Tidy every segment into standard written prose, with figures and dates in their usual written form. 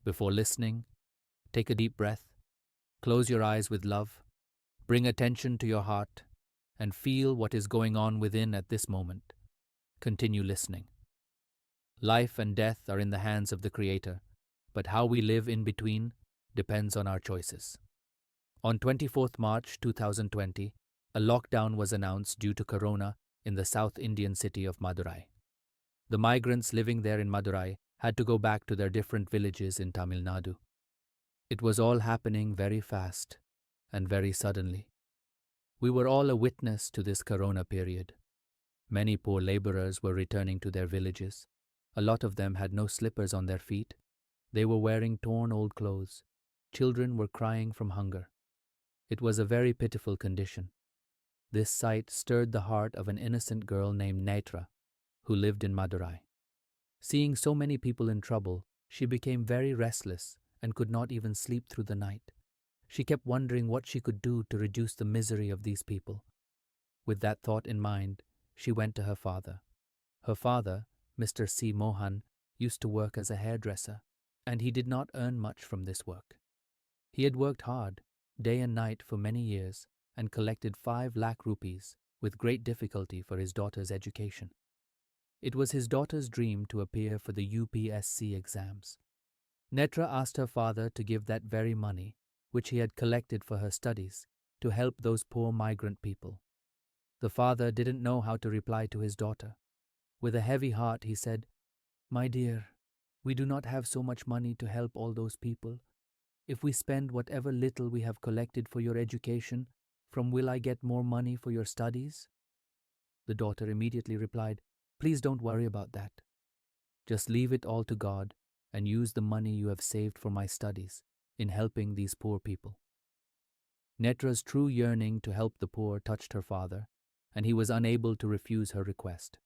Before listening, take a deep breath, close your eyes with love, bring attention to your heart, and feel what is going on within at this moment. Continue listening. Life and death are in the hands of the Creator, but how we live in between depends on our choices. On 24th March 2020, a lockdown was announced due to corona in the South Indian city of Madurai. The migrants living there in Madurai had to go back to their different villages in Tamil Nadu. It was all happening very fast and very suddenly. We were all a witness to this corona period. Many poor laborers were returning to their villages. A lot of them had no slippers on their feet. They were wearing torn old clothes. Children were crying from hunger. It was a very pitiful condition. This sight stirred the heart of an innocent girl named Netra, who lived in Madurai. Seeing so many people in trouble, she became very restless and could not even sleep through the night. She kept wondering what she could do to reduce the misery of these people. With that thought in mind, she went to her father. Her father, Mr. C. Mohan, used to work as a hairdresser, and he did not earn much from this work. He had worked hard, day and night for many years, and collected 5 lakh rupees with great difficulty for his daughter's education. It was his daughter's dream to appear for the UPSC exams. Netra asked her father to give that very money, which he had collected for her studies, to help those poor migrant people. The father didn't know how to reply to his daughter. With a heavy heart, he said, "My dear, we do not have so much money to help all those people. If we spend whatever little we have collected for your education, from will I get more money for your studies?" The daughter immediately replied, "Please don't worry about that. Just leave it all to God and use the money you have saved for my studies in helping these poor people." Netra's true yearning to help the poor touched her father, and he was unable to refuse her request.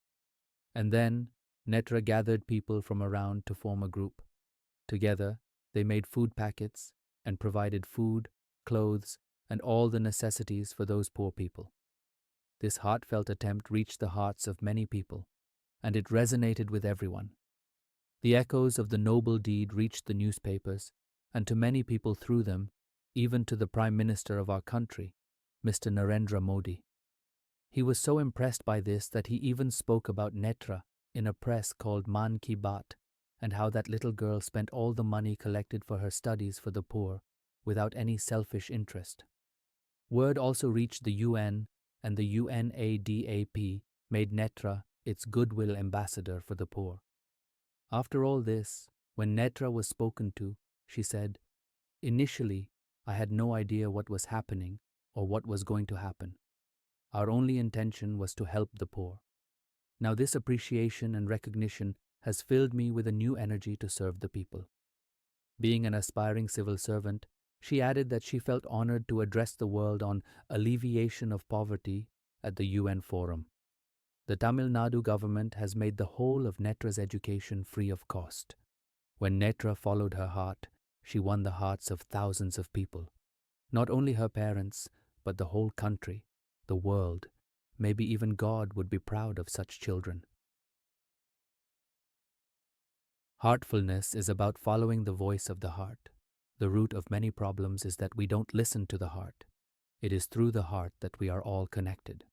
And then Netra gathered people from around to form a group. Together, they made food packets and provided food, clothes, and all the necessities for those poor people. This heartfelt attempt reached the hearts of many people, and it resonated with everyone. The echoes of the noble deed reached the newspapers, and to many people through them, even to the Prime Minister of our country, Mr. Narendra Modi. He was so impressed by this that he even spoke about Netra in a press called Man Ki Baat, and how that little girl spent all the money collected for her studies for the poor without any selfish interest. Word also reached the UN, and the UNADAP made Netra its goodwill ambassador for the poor. After all this, when Netra was spoken to, she said, "Initially, I had no idea what was happening or what was going to happen. Our only intention was to help the poor. Now this appreciation and recognition has filled me with a new energy to serve the people." Being an aspiring civil servant, she added that she felt honored to address the world on alleviation of poverty at the UN Forum. The Tamil Nadu government has made the whole of Netra's education free of cost. When Netra followed her heart, she won the hearts of thousands of people. Not only her parents, but the whole country, the world, maybe even God would be proud of such children. Heartfulness is about following the voice of the heart. The root of many problems is that we don't listen to the heart. It is through the heart that we are all connected.